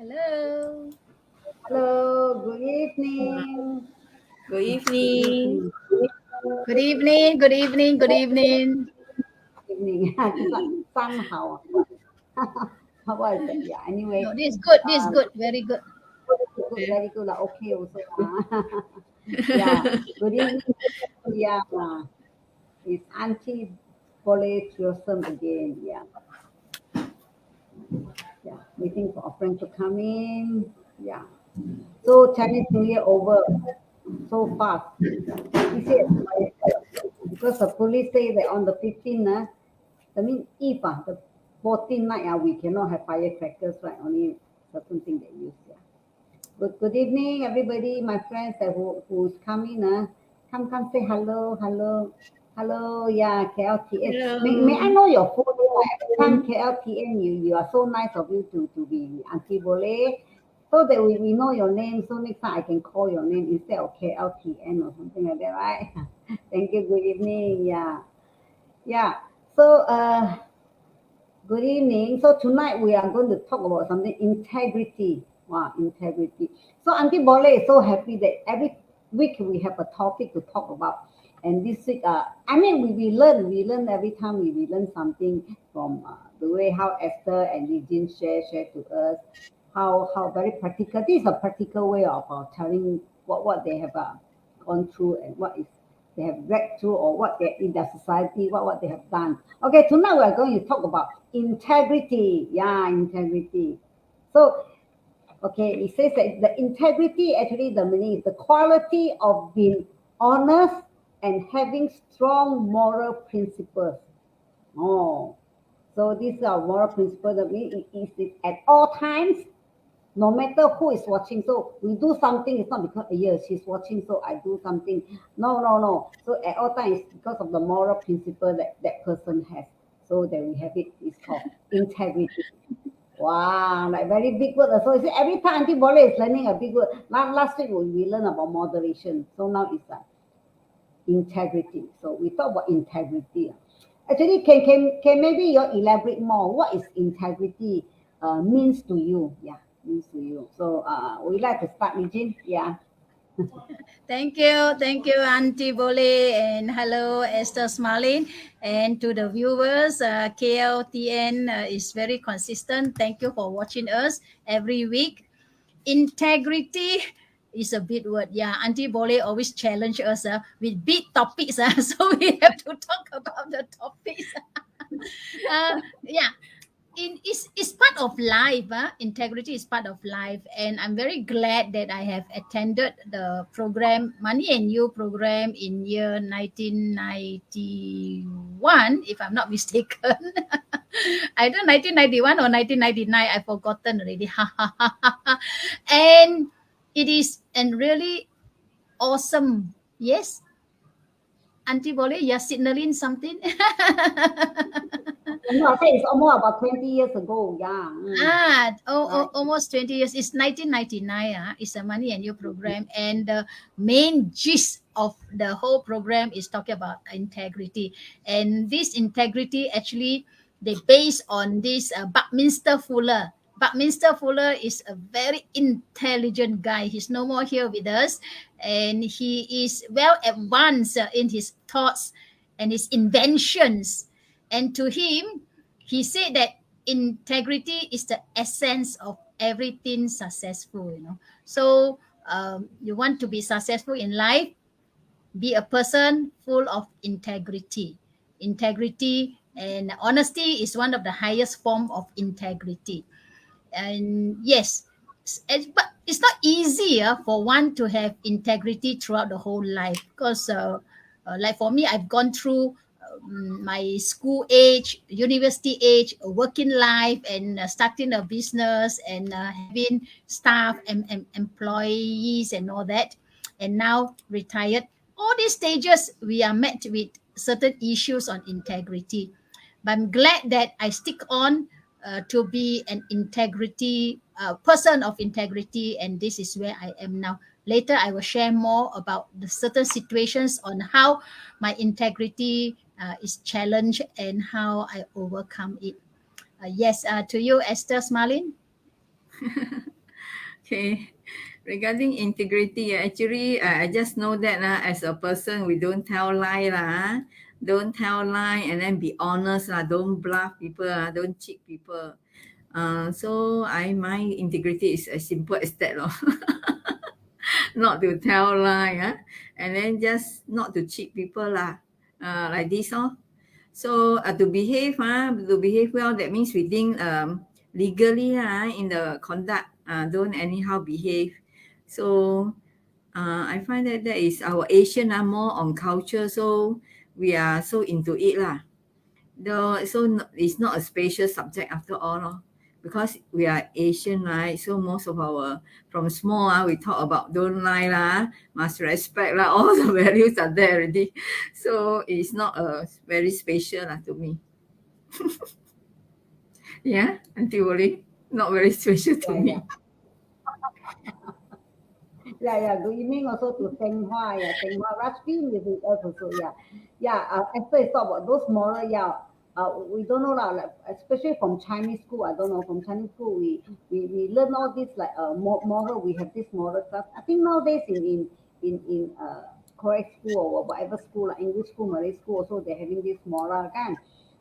Hello. Hello, good evening. Good Good evening. evening. Good evening. Good evening. Good evening. Evening. Somehow. How I said, yeah. No, Anyway, this is good. This is uh, good. Very good. good, very good. Okay, also. Yeah. Good evening. Yeah. It's Auntie Boleh Triosome again. Yeah. Yeah. Waiting for a friend to come in. Yeah. So Chinese New Year over so fast. He said, because the police say that on the 15th, that means if the 14th night, we cannot have firecrackers, right? Only certain thing they use. Yeah. Good evening, everybody. My friends who's coming. Come say hello, hello, hello. Yeah, KLTN. May I Hello. know your full name? Every time KLTN, you are so nice of you to be Auntie Boleh. So that we know your name, so next time I can call your name instead of KLTN or something like that, right? Thank you. Good evening. Yeah. Yeah. So, good evening. So tonight we are going to talk about something integrity. Wow, integrity. So Auntie Boleh is so happy that every week we have a topic to talk about. And this week, I mean, we learn every time we learn something from the way how Esther and Eugene share to us, how very practical. This is a practical way of telling what they have gone through and what is they have read through or what they in their society, what they have done. Okay, tonight we are going to talk about integrity. Yeah, integrity. So, okay, it says that the integrity actually the meaning is the quality of being honest and having strong moral principles. Oh, so these are moral principles that mean it is at all times no matter who is watching. So we do something, it's not because yes, she's watching, so I do something. No, no, no. So at all times, it's because of the moral principle that that person has. So that we have it. It's called integrity. Wow, like very big word. So you see, every time Auntie Boleh is learning a big word. Last week we learned about moderation. So now it's integrity. So we talk about integrity. Actually, can maybe you elaborate more? What is integrity means to you? Yeah, means to you. So we like to start, Eugene. Yeah. Thank you. Thank you, Auntie Boleh. And hello, Esther Smalin. And to the viewers, KLTN is very consistent. Thank you for watching us every week. Integrity is a big word. Yeah, Auntie Boleh always challenge us with big topics. So we have to talk about the topics. Yeah, it's part of life. Integrity is part of life, and I'm very glad that I have attended the program, Money and You program, in year 1991, if I'm not mistaken. Either 1991 or 1999, I've forgotten already. And it is and really awesome. Yes, Auntie Boleh, you're signaling something. No, I think it's almost about 20 years ago. Yeah. Right. Almost 20 years. It's 1999. It's a Money and You program. And the main gist of the whole program is talking about integrity. And this integrity actually, they based on this Buckminster Fuller. Buckminster Fuller is a very intelligent guy. He's no more here with us. And he is well advanced in his thoughts and his inventions. And to him, he said that integrity is the essence of everything successful. So you want to be successful in life, be a person full of integrity and honesty is one of the highest form of integrity. And yes, but it's not easy for one to have integrity throughout the whole life, because like for me, I've gone through my school age, university age, working life, and starting a business, and having staff and employees and all that, and now retired. All these stages we are met with certain issues on integrity, but I'm glad that I stick on to be an integrity person of integrity, and this is where I am now. Later I will share more about the certain situations on how my integrity is challenged and how I overcome it. Yes, to you, Esther Smalin. Okay. Regarding integrity, actually, I just know that as a person, we don't tell lie lah. Don't tell lie and then be honest lah. Don't bluff people lah. Don't cheat people. So my integrity is as simple as that lor. Not to tell lie, and then just not to cheat people lah. Like this oh. So to behave well, that means within legally in the conduct, don't anyhow behave. So I find that is our Asian more on culture, so we are so into it lah. Though so it's not a special subject after all lor. Because we are Asian, right? So most of our from small we talk about don't lie lah, must respect lah. All the values are there already. So it's not a very special lah to me. Yeah, Auntie Boleh, not very special to Yeah, me. yeah. Yeah. Good evening also to Seng Hoa. Yeah, Seng Hoa. Rashmi is with us also. Yeah. Yeah. Esther is talk about those moral. Yeah. We don't know lah. Like, especially from Chinese school. I don't know. From Chinese school, we learn all this like moral. We have this moral class. I think nowadays in Korean school or whatever school, like English school, Malay school, also they're having this moral kan.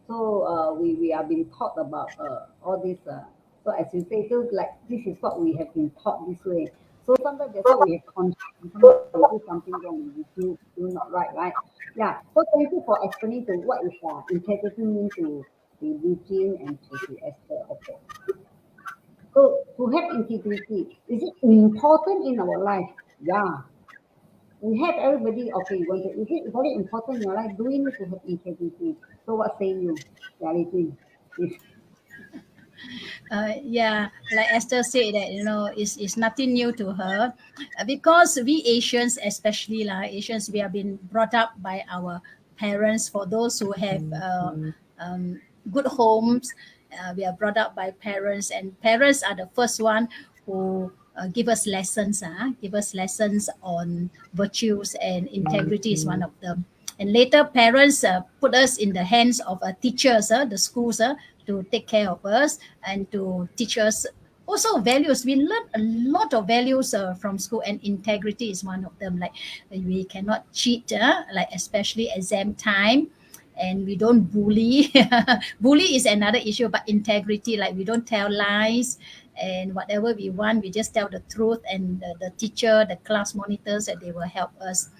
So we are being taught about all this. So as you say, so like this is what we have been taught this way. So sometimes that's why we have conscience. Sometimes we do something wrong, we feel not right, right? Yeah. So thank you for explaining to what is integrity mean to Eugene and to Esther. Okay. So to have integrity, is it important in our life? Yeah. We have everybody. Okay. Is it very important in your life? Do we need to have integrity? So what say you, reality? Yes. Yeah, like Esther said that it's nothing new to her, because we Asians, especially Asians, we have been brought up by our parents. For those who have good homes, we are brought up by parents, and parents are the first one who give us lessons on virtues, and integrity is one of them. And later, parents put us in the hands of teachers, the schools, to take care of us and to teach us also values. We learn a lot of values from school, and integrity is one of them. Like we cannot cheat, like especially exam time, and we don't bully. Bully is another issue, but integrity, like we don't tell lies, and whatever we want, we just tell the truth, and the teacher, the class monitors, that they will help us.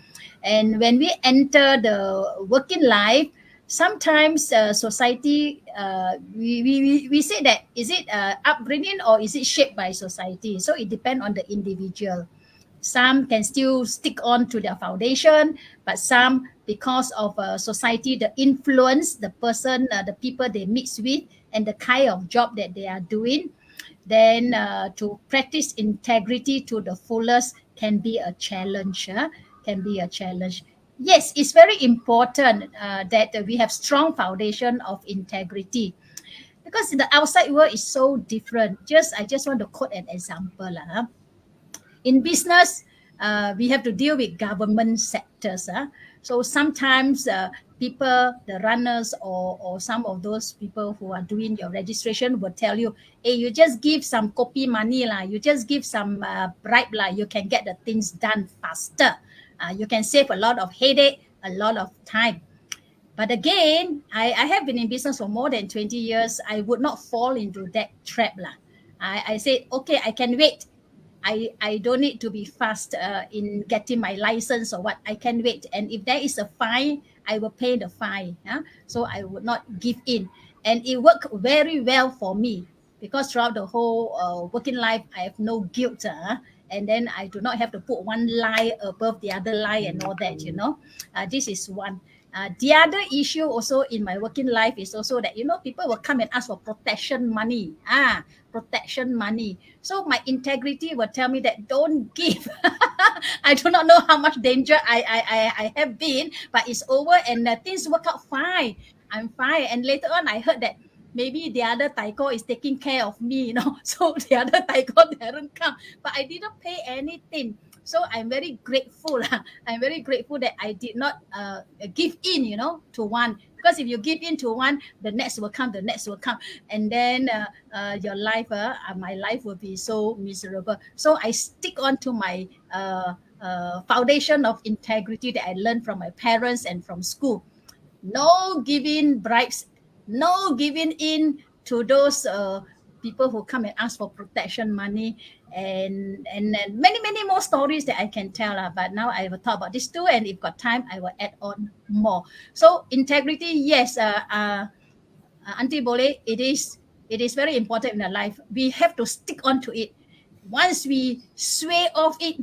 And when we enter the working life, sometimes society, we say that is it upbringing or is it shaped by society? So it depends on the individual. Some can still stick on to their foundation, but some, because of society, the influence, the person, the people they mix with, and the kind of job that they are doing, then to practice integrity to the fullest can be a challenge. Can be a challenge. Yes, it's very important that we have strong foundation of integrity, because the outside world is so different. I just want to quote an example. In business, we have to deal with government sectors. So sometimes people, the runners, or some of those people who are doing your registration will tell you, hey, you just give some copy money, you just give some bribe, you can get the things done faster. You can save a lot of headache, a lot of time. But again, I have been in business for more than 20 years. I would not fall into that trap. I said, okay, I can wait. I don't need to be fast in getting my license or what. I can wait. And if there is a fine, I will pay the fine. So I would not give in. And it worked very well for me, because throughout the whole working life, I have no guilt. And then I do not have to put one lie above the other lie and all that. This is one. The other issue also in my working life is also that, people will come and ask for protection money. Protection money. So my integrity will tell me that don't give. I do not know how much danger I have been, but it's over, and things work out fine. I'm fine. And later on, I heard that maybe the other taiko is taking care of me. So the other taiko didn't come, but I didn't pay anything. So I'm very grateful. I'm very grateful that I did not give in, to one. Because if you give in to one, the next will come, and then your life, my life will be so miserable. So I stick on to my foundation of integrity that I learned from my parents and from school. No giving bribes, no giving in to those people who come and ask for protection money, and then many more stories that I can tell. But now I will talk about these two, and if got time, I will add on more. So integrity, yes, Auntie Boleh, it is very important in our life. We have to stick on to it. Once we sway off it,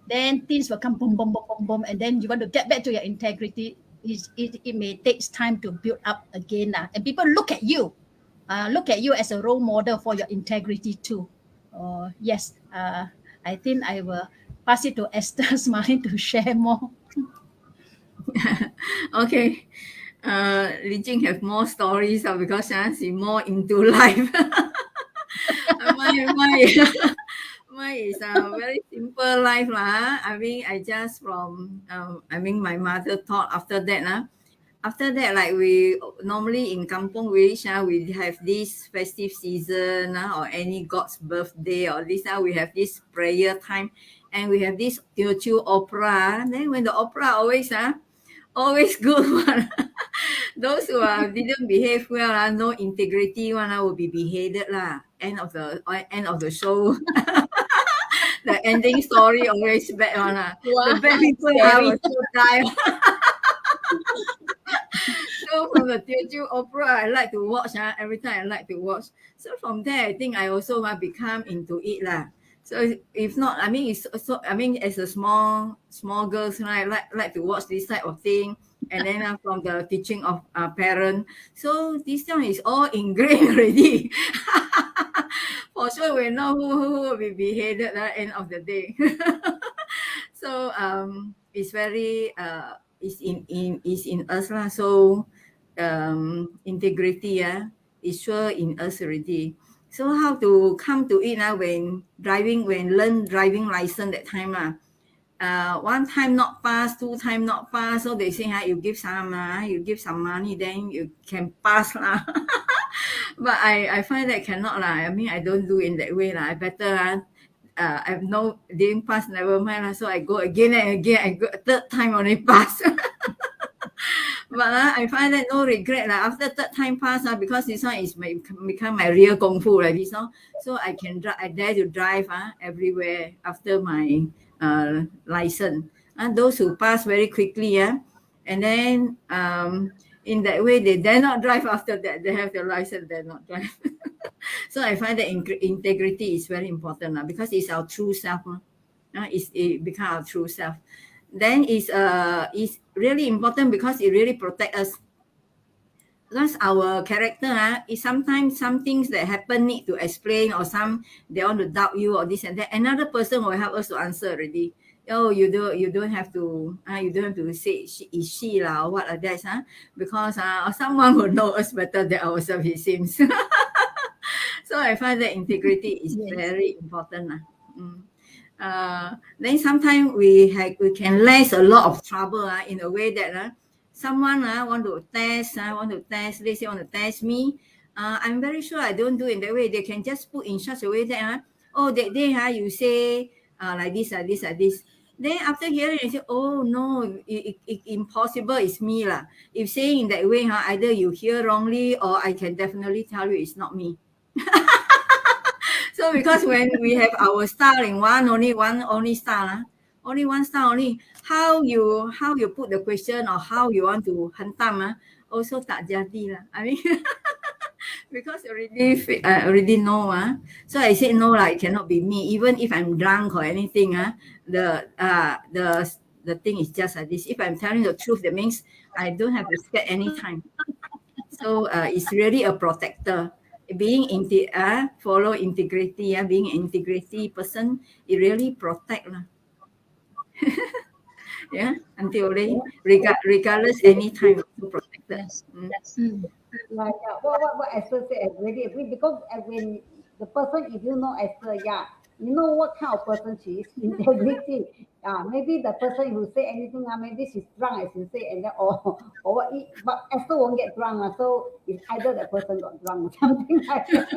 then things will come boom, boom, boom, boom, boom, and then you want to get back to your integrity. It may take time to build up again. And people look at you as a role model for your integrity too. Yes, I think I will pass it to Esther's mind to share more. Okay. Li Jing have more stories because she's more into life. my mine is a very simple life lah. I mean, I just from my mother taught after that after that, like we normally in kampung village, we have this festive season or any god's birthday or this, we have this prayer time, and we have this Teochew opera. Then when the opera always good one. Those who didn't behave well, no integrity one, will be beheaded lah. End of the show. The ending story always bad one. The Wow, bad people scary. will still die. So from the Teochew opera, I like to watch. Every time I like to watch. So from there, I think I also become into it lah. So if not, I mean, it's also, I mean, as a small girls, I like to watch this type of thing. And then from the teaching of parent, so this one is all ingrained already. For sure, we know who will be beheaded at the end of the day. So it's very is in us lah. So integrity is sure in us already. So how to come to it when learn driving license that time one time not pass, two time not pass, so they say you give some money, then you can pass lah. But I find that cannot lah. I mean, I don't do in that way lah. I better I know didn't pass, never mind lah. So I go again and again. I go third time only pass. But I find that no regret lah. After third time pass because this one is become my real kung fu like this, so I can I dare to drive everywhere after my license. Those who pass very quickly, and then in that way they dare not drive after that. They have the license, dare not drive. So I find that integrity is very important because it's our true self. It become our true self. Then is really important because it really protect us. Because our character is sometimes some things that happen need to explain, or some they want to doubt you or this and that. Another person will help us to answer already. Oh, you don't have to say she lah or what like that because someone will know us better than ourselves, it seems. So I find that integrity is Yes. very important. Then sometimes we can less a lot of trouble in a way that someone want to test, they say want to test me. I'm very sure I don't do in that way. They can just put in such a way that that day you say like this, like this. Then after hearing, I say, oh no, it impossible, it's me lah. If saying in that way, either you hear wrongly, or I can definitely tell you it's not me. So because when we have our style in only style, only one style only, how you put the question or how you want to hentam also tak jadi lah. I mean, because already know so I said no lah, it cannot be me. Even if I'm drunk or anything the thing is just like this. If I'm telling the truth, that means I don't have to spend any time. So it's really a protector. Being follow integrity, being an integrity person, it really protect lah. Yeah, until regardless any time also protected. Yes. Mm. What Esther said, I really agree, because when the person, if you know Esther, you know what kind of person she is, integrity. Maybe the person who say anything, maybe she's drunk, as you say, and then or what. But Esther won't get drunk, so it's either the person got drunk or something like that.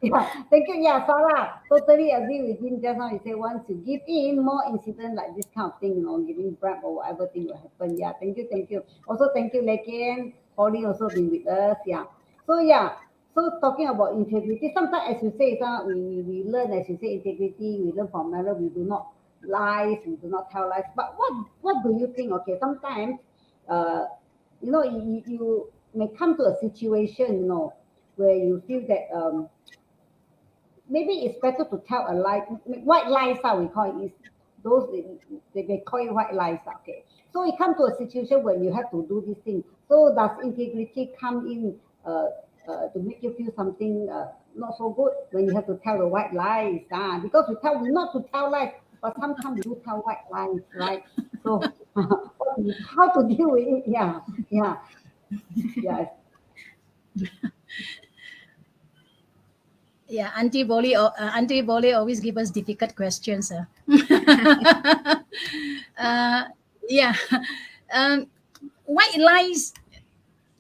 Yeah, thank you. Yeah, Sarah, totally agree with him. Just now you say once you give in, more incident like this kind of thing, giving bribe or whatever thing will happen. Yeah, thank you, thank you. Also, thank you, Lekian. Holly also been with us. Yeah. So yeah, so talking about integrity, sometimes as you say, we learn, as you say, integrity, we learn from marriage, we do not lies, we do not tell lies. But what do you think? Okay, sometimes uh you may come to a situation, where you feel that maybe it's better to tell a lie. White lies, we call it. Is those they call it white lies. Okay. So it come to a situation where you have to do this thing. So does integrity come in to make you feel something not so good when you have to tell the white lies? Because we not to tell lies, but sometimes we do tell white lies, right? So how to deal with it? Yeah, yeah, yeah. Yeah, Auntie Boleh always give us difficult questions. Uh, yeah, um, white lies,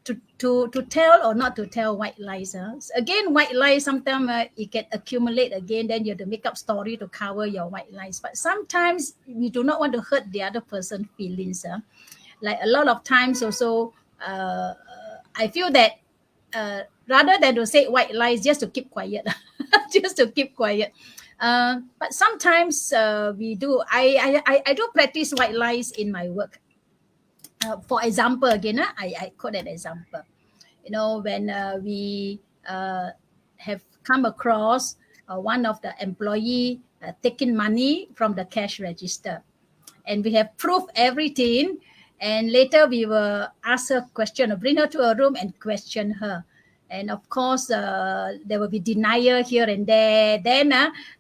to tell or not to tell white lies. Again, white lies sometimes it can accumulate again. Then you have to make up story to cover your white lies. But sometimes we do not want to hurt the other person's feelings. Like a lot of times also, I feel that rather than to say white lies, just to keep quiet, just to keep quiet. But sometimes we do. I do practice white lies in my work. For example, again, I quote an example. When we have come across one of the employee taking money from the cash register, and we have proved everything, and later we will ask her question or bring her to a room and question her. And of course, there will be denial here and there. Then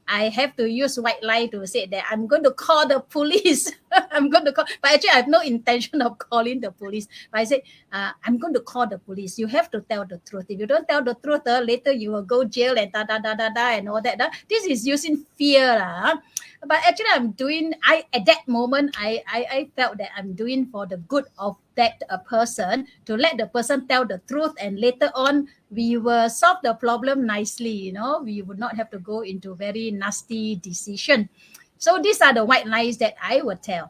I have to use white lie to say that I'm going to call the police. I'm going to call, but actually I have no intention of calling the police. But I say, I'm going to call the police. You have to tell the truth. If you don't tell the truth, later you will go jail and and all that. This is using fear. But actually at that moment, I felt that I'm doing for the good of that person, to let the person tell the truth, and later on we will solve the problem nicely. We would not have to go into very nasty decision. So these are the white lies that I would tell.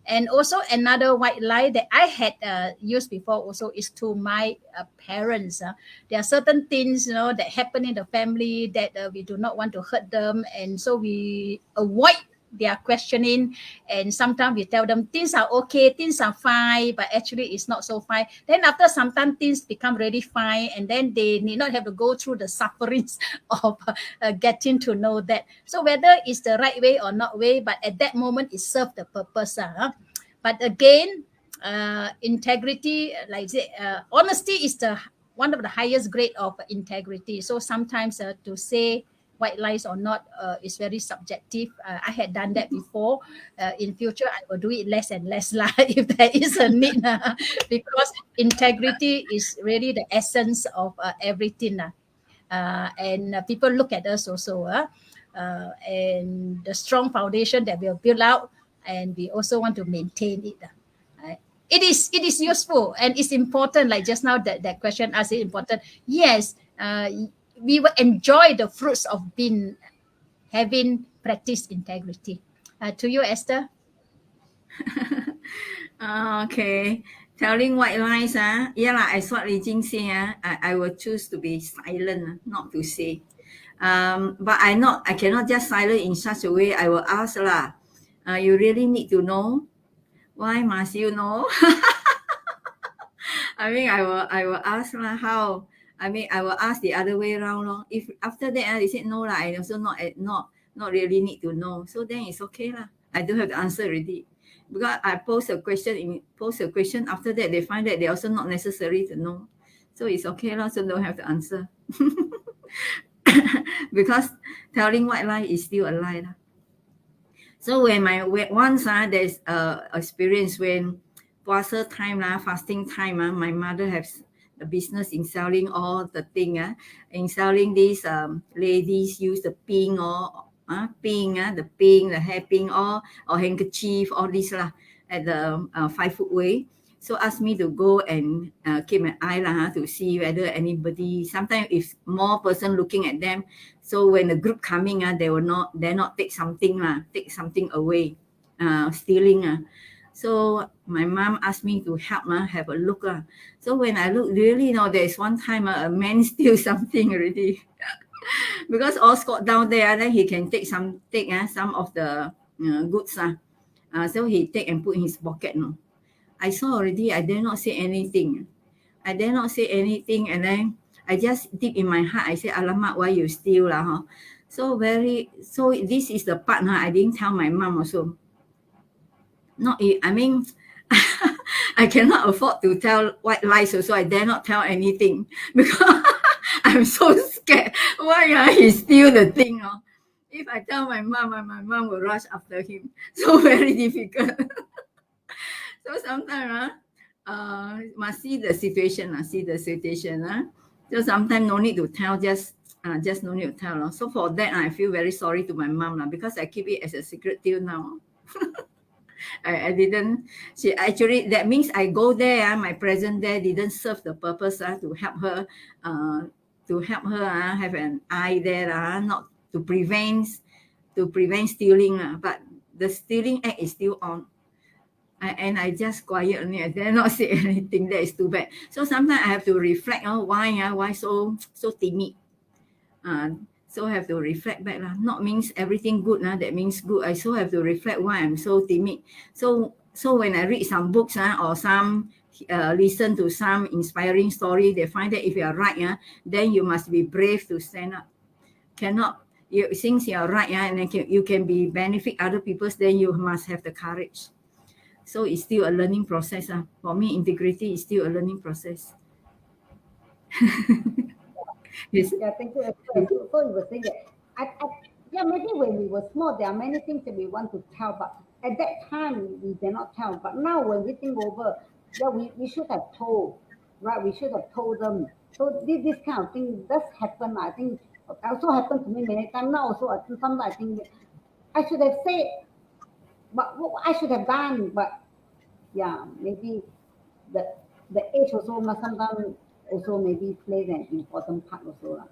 And also another white lie that I had used before also is to my parents. There are certain things that happen in the family that we do not want to hurt them, and so we avoid their questioning. And sometimes we tell them things are okay, things are fine, but actually it's not so fine. Then after some time things become really fine, and then they need not have to go through the sufferings of getting to know that. So whether it's the right way or not way, but at that moment it served the purpose. But again, integrity, like I say, honesty is the one of the highest grade of integrity. So sometimes to say white lies or not is very subjective. I had done that before. In future, I will do it less and less if there is a need, because integrity is really the essence of everything. And people look at us also, and the strong foundation that we have built out, and we also want to maintain it. It is useful and it's important. Like just now, that question asked, is important. Yes, we will enjoy the fruits of having practiced integrity. To you, Esther. Okay. Telling white lies, yeah lah, as what Li Jing say, I will choose to be silent, not to say. But I cannot just silent in such a way. I will ask lah, you really need to know? Why must you know? I will ask lah, how? I will ask the other way around lor. If after that they said no lah, I also not really need to know. So then it's okay lah. I don't have to answer already. Because I pose a question, after that they find that they also not necessary to know. So it's okay lah, so don't have to answer. Because telling white lie is still a lie lah. So once there's experience when puasa time lah, fasting time, my mother has a business in selling all the thing, in selling these ladies use the pink or pink, the hairpin, or handkerchief, all this lah, at the 5 foot way. So ask me to go and keep an eye lah, to see whether anybody. Sometimes if more person looking at them, so when the group coming, they will not dare not take something away, stealing. So my mom asked me to help have a look. So when I look, really, there's one time a man steal something already. Because all squat down there, then he can take some of the goods. So he take and put in his pocket. No, I saw already. I dare not say anything. And then I just deep in my heart, I say, "Alamak, why you steal lah?" Huh? So this is the part I didn't tell my mom also. I mean, I cannot afford to tell white lies also. I dare not tell anything because I'm so scared. Why he steal the thing? If I tell my mom will rush after him. So very difficult. So sometimes must see the situation. So sometimes no need to tell, just no need to tell. So for that, I feel very sorry to my mom because I keep it as a secret till now. I didn't. She actually, that means I go there. My presence there didn't serve the purpose to help her. Have an eye there. Not to prevent stealing. But the stealing act is still on. And I just quiet only. I dare not say anything. That is too bad. So sometimes I have to reflect on why so timid. So I have to reflect back. Not means everything good. That means good. I so have to reflect why I'm so timid. So when I read some books or some listen to some inspiring story, they find that if you are right, then you must be brave to stand up. Since you are right, and then you can be benefit other people, then you must have the courage. So it's still a learning process. For me, integrity is still a learning process. Yes. Yeah, thank you. So you were saying that, maybe when we were small, there are many things that we want to tell, but at that time we did not tell. But now when we think over, we should have told, right? We should have told them. So this kind of thing does happen. I think also happened to me many times. Now also, sometimes I think I should have said, but what I should have done. But yeah, maybe the age also sometimes also maybe plays an important part also.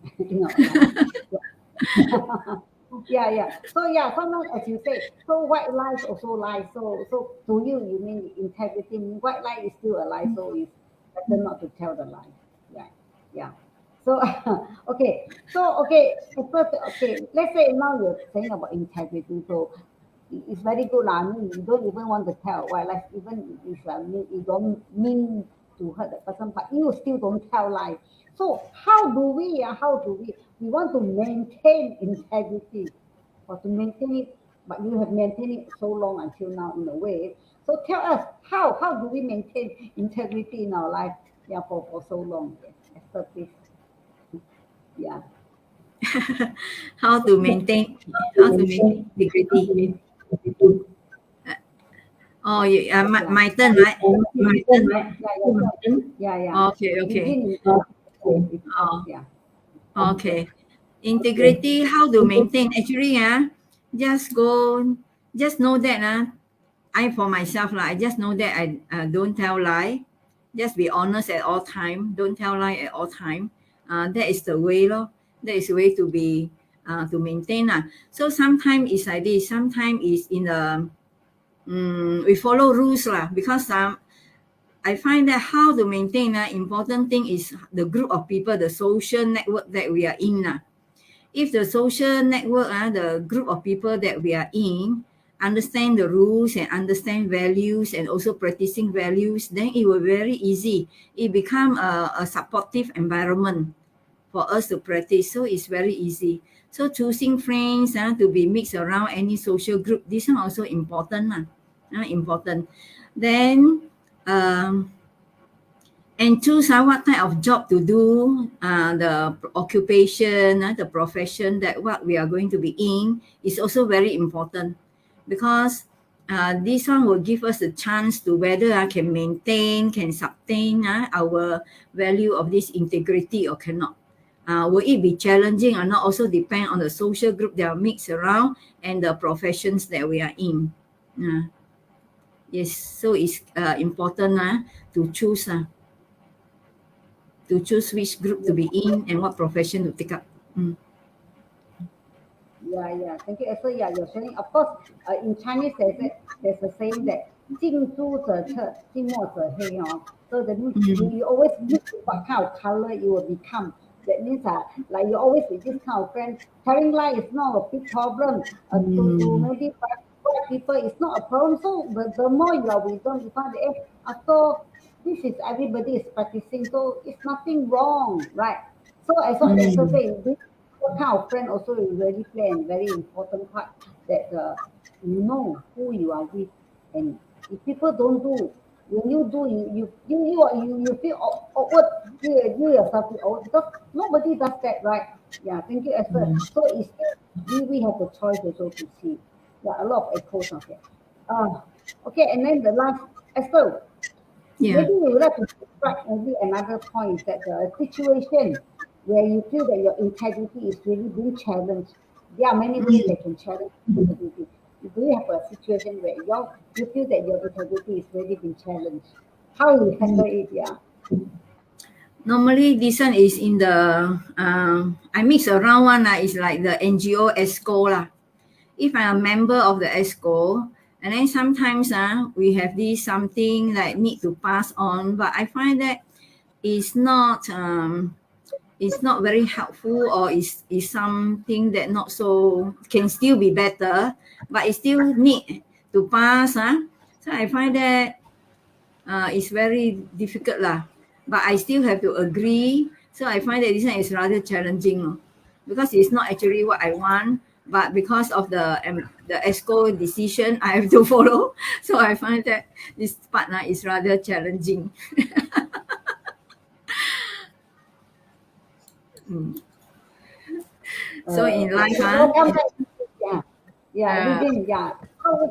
Yeah. So sometimes as you say, so white lies also lies. So to you mean integrity. White lie is still a lie, so it's better not to tell the lie. Yeah. So okay. First, let's say now you're saying about integrity. So it's very good. I mean, you don't even want to tell white lies, even if you don't mean to hurt the person, but you still don't tell lies. So how do we want to maintain integrity or to maintain it, but you have maintained it so long until now in a way. So tell us how do we maintain integrity in our life, for so long? Esther, please. Yeah. How to maintain integrity. Oh, yeah, my turn, right? My turn, right? Yeah. Okay. Oh, Yeah. okay. Integrity, how to maintain? Actually, just know that for myself, I just know that I don't tell lie. Just be honest at all time. Don't tell lie at all time. That is the way, That is the way to be to maintain. So sometimes it's like this. Sometimes it's in the we follow rules because I find that how to maintain important thing is the group of people, the social network that we are in. If the social network, the group of people that we are in, understand the rules and understand values and also practicing values, then it will be very easy. It become a supportive environment for us to practice. So it's very easy. So choosing friends to be mixed around any social group, this one also important. Important. Then and choose what type of job to do, the occupation, the profession that what we are going to be in is also very important because this one will give us a chance to whether I can maintain, can sustain our value of this integrity or cannot. Will it be challenging or not also depend on the social group that are mixed around and the professions that we are in. Yes, so it's important to choose which group to be in and what profession to take up. Yeah. Thank you. So yeah, you're sharing. Of course, in Chinese there's a saying that 近朱者赤，近墨者黑. So that means you always look what kind of color you will become. That means like you always with this kind of friend. Telling lie is not a big problem. To maybe white people it's not a problem. So the more you are with them, you find that after this is everybody is practicing, so it's nothing wrong, right? So as what Esther said, this what kind of friend also will really play a very important part that you know who you are with, and if people don't do, when you do, you feel awkward, you yourself feel awkward because nobody does that, right? Yeah, thank you, Esther. So it's we have the choice also to see. Yeah, a lot of echoes of it. Okay, and then the last, Esther, Yeah. maybe we would like to describe maybe another point that the situation where you feel that your integrity is really being challenged. There are many ways that can challenge integrity. Do you have a situation where you feel that your integrity is really being challenged? How you handle it? Yeah. Normally, this one is in the I mix around one is like the NGO ESCO lah. If I'm a member of the ESCO, and then sometimes we have this something like need to pass on, but I find that it's not very helpful, or is something that not so can still be better, but it still need to pass. So I find that it's very difficult lah. But I still have to agree. So I find that this one is rather challenging because it's not actually what I want, but because of the ESCO decision, I have to follow. So I find that this part is rather challenging. So in life, Welcome back. Yeah, uh, Regine, yeah.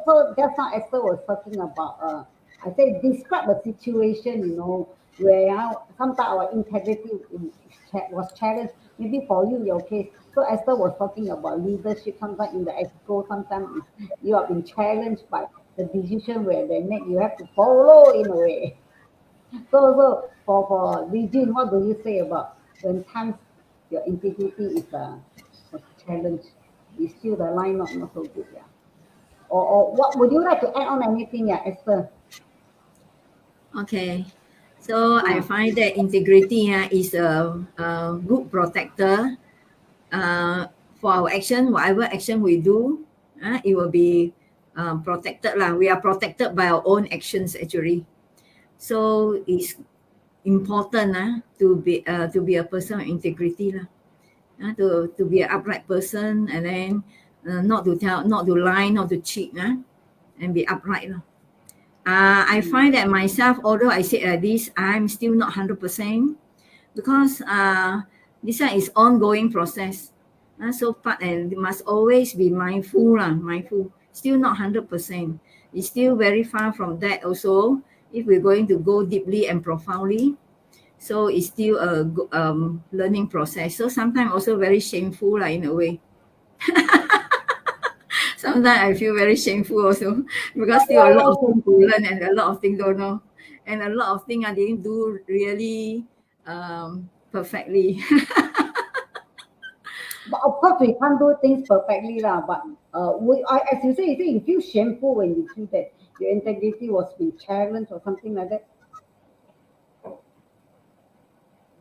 So just now Esther was talking about, I said describe a situation, where sometimes our integrity was challenged. Maybe for you, your case. So Esther was talking about leadership. Sometimes in the exco, sometimes you have been challenged by the decision where they make you have to follow in a way. So for Regine, what do you say about when times your integrity is was challenged? Is still the line not so good, yeah? Or what would you like to add on anything, yeah, Esther? okay. So I Ah, find that integrity is a good protector uh, for our action. Whatever action we do, it will be protected lah. We are protected by our own actions actually. So it's important to be a person of integrity lah. To be an upright person, and then not to lie, not to cheat, and be upright lah. I find that myself, although I say this, I'm still not 100% because this one is ongoing process. So part and must always be mindful lah, mindful. Still not 100%. It's still very far from that also. If we're going to go deeply and profoundly, so it's still a learning process. So sometimes also very shameful in a way. Sometimes I feel very shameful also because still a lot of things to learn and a lot of things don't know, and a lot of things I didn't do really perfectly. but of course we can't do things perfectly lah. But as you say you feel shameful when you feel that your integrity was being challenged or something like that.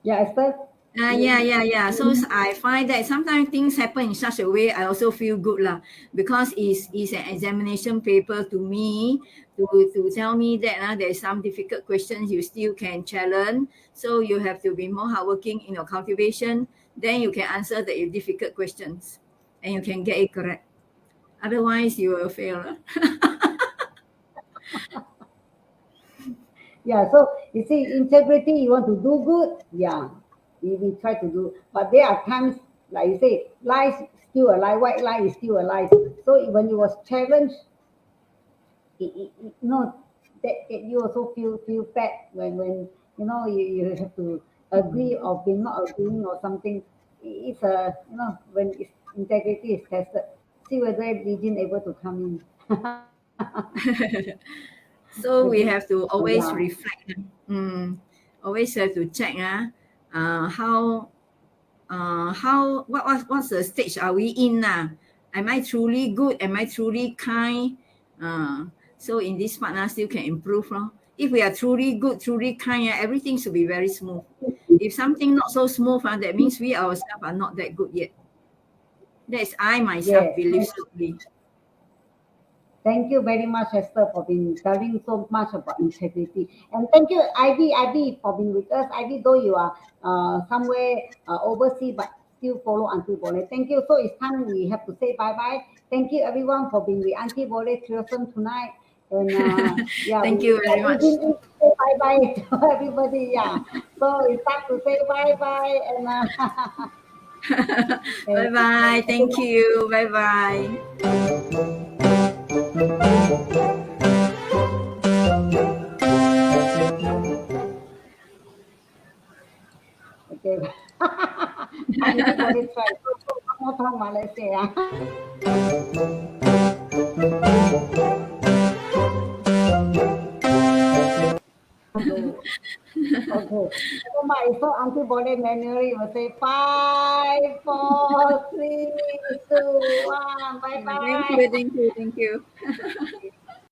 Yeah, Esther. Yeah. So I find that sometimes things happen in such a way. I also feel good lah because it's an examination paper to me to tell me that there is some difficult questions you still can challenge. So you have to be more hardworking in your cultivation. Then you can answer the difficult questions, and you can get it correct. Otherwise, you will fail. Yeah, so you see, integrity, you want to do good, yeah, we try to do. But there are times, like you say, lies still a lie, white lie is still a lie. So when you was challenged, that you also feel bad when you have to agree or be not agreeing or something. it's a, when its integrity is tested, see whether Legion able to come in. So we Maybe, have to always yeah, reflect. Always have to check what's the stage are we in now? Am I truly good? Am I truly kind? So in this part still can improve. If we are truly good, truly kind, everything should be very smooth. If something not so smooth, that means we ourselves are not that good yet. That is I myself yes. believe strongly. Thank you very much, Esther, for being telling so much about integrity. And thank you, Ivy, for being with us. Ivy, though you are somewhere overseas, but still follow Auntie Boleh. Thank you. So it's time we have to say bye-bye. Thank you, everyone, for being with Auntie Boleh Triosome tonight. And yeah, Thank you very much. say bye-bye to everybody. Yeah. So it's time to say bye-bye. And Bye bye. Thank you. Bye bye. okay. Auntie Boleh try. So, one more time, Malaysia. Okay. Never mind. So Auntie Boleh manually will say 5, 4, 3, 2, 1. Bye Thank you. bye. Thank you. Thank you.